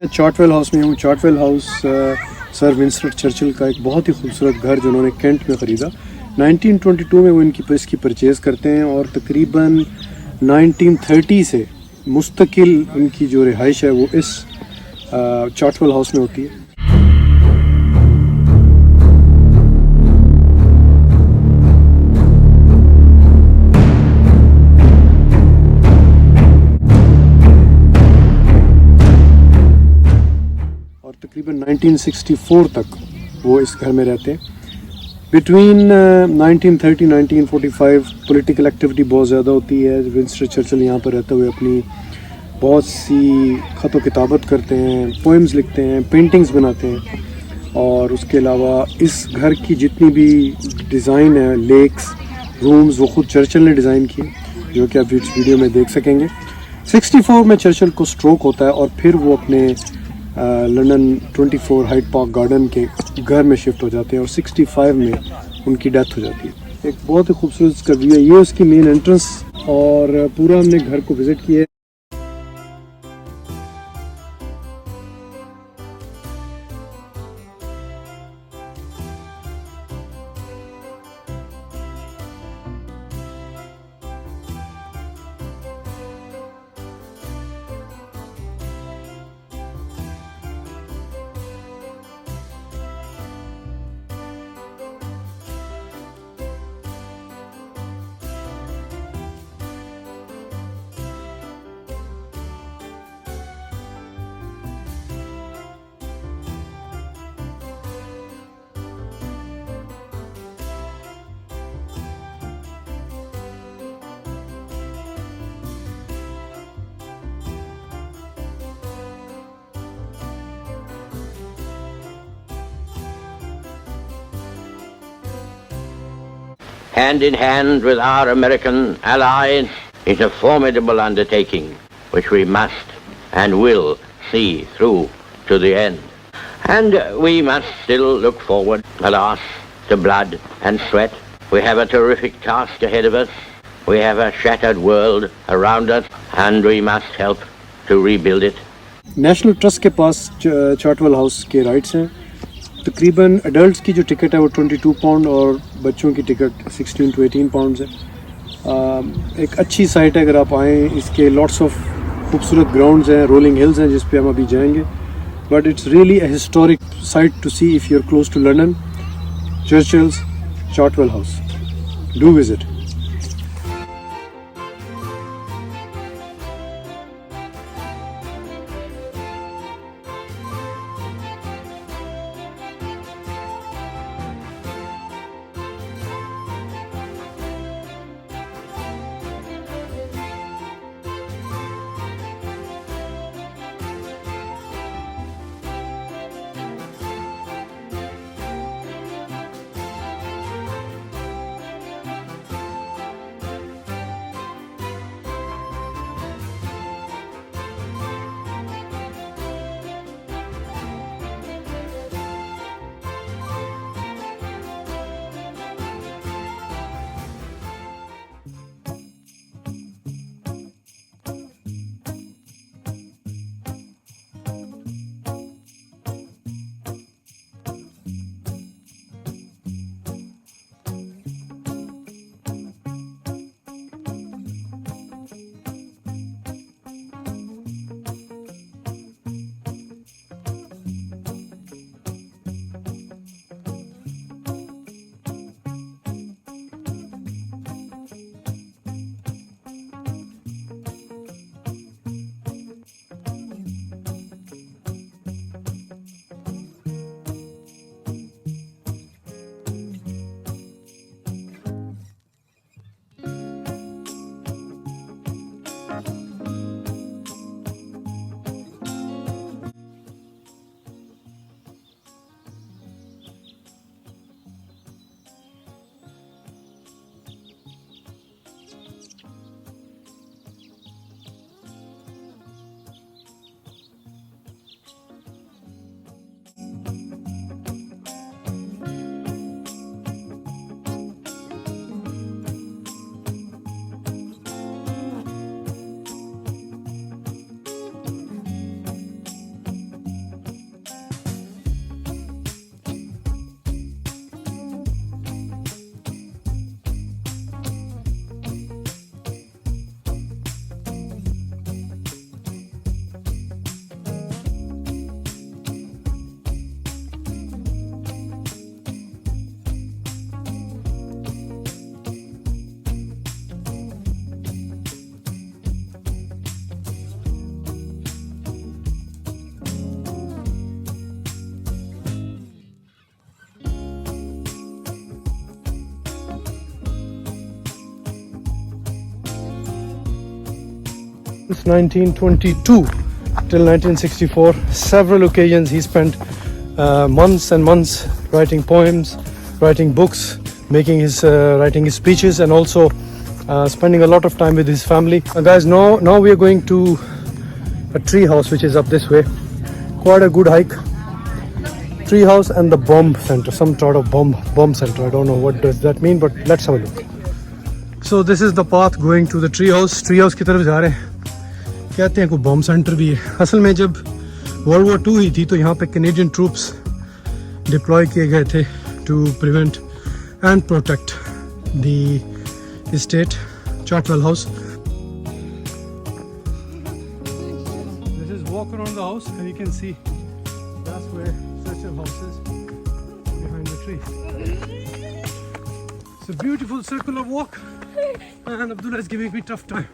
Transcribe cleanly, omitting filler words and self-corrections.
Chartwell house में हूँ। Chartwell house sir Winston Churchill का एक बहुत ही खूबसूरत घर जो उन्होंने कैंट में ख़रीदा। 1922 में वो इसकी परचेज़ करते हैं और तकरीबन 1930 से मुस्तकिल उनकी जो रिहाइश है वो इस चार्टवेल हाउस में होती है। और तकरीबन 1964 तक वो इस घर में रहते हैं। बिटवीन 1930-1945 पॉलिटिकल एक्टिविटी बहुत ज़्यादा होती है। विंस्टन चर्चिल यहाँ पर रहते हुए अपनी बहुत सी ख़त व किताबत करते हैं, पोएम्स लिखते हैं, पेंटिंग्स बनाते हैं। और उसके अलावा इस घर की जितनी भी डिज़ाइन है, लेक्स, रूम्स, वो ख़ुद चर्चिल ने डिज़ाइन किए, जो कि आप इस वीडियो में देख सकेंगे। 64 में चर्चिल को स्ट्रोक होता है और फिर वो अपने लंदन 24 हाइड पार्क गार्डन के घर में शिफ्ट हो जाते हैं और 65 में उनकी डेथ हो जाती है। एक बहुत ही खूबसूरत इसका व्यू है। ये उसकी मेन एंट्रेंस और पूरा हमने घर को विज़िट किया है। Hand in hand with our American allies is a formidable undertaking which we must and will see through to the end. And we must still look forward, alas, to blood and sweat. We have a terrific task ahead of us. We have a shattered world around us and we must help to rebuild it. National trust के पास Chartwell house के rights हैं। तकरीबन adults की जो ticket है वो 22 pound और बच्चों की टिकट 16 to 18 पाउंड है। एक अच्छी साइट है अगर आप आएँ। इसके लॉट्स ऑफ खूबसूरत ग्राउंड्स हैं, रोलिंग हिल्स हैं जिस पे हम अभी जाएंगे। But it's really a historic site to see if you are close to London. Churchill's Chartwell house, do visit. Since 1922 till 1964, several occasions he spent months and months writing poems, writing books, writing his speeches, and also spending a lot of time with his family. Guys, now we are going to a tree house which is up this way. Quite a good hike. Tree house and the bomb center, some sort of bomb center. I don't know what does that mean, but let's have a look. So this is the path going to the tree house. Tree house की तरफ जा रहे हैं. कहते हैं कोई bomb centre भी है. असल में जब वर्ल्ड वॉर 2 हुई थी तो यहाँ पे कैनेडियन ट्रूप्स डिप्लॉय किए गए थे to prevent and protect the state. Chartwell house. This is walk around the house and you can see that's where Churchill house is, behind the tree. It's a beautiful circular walk and Abdullah is giving me tough time.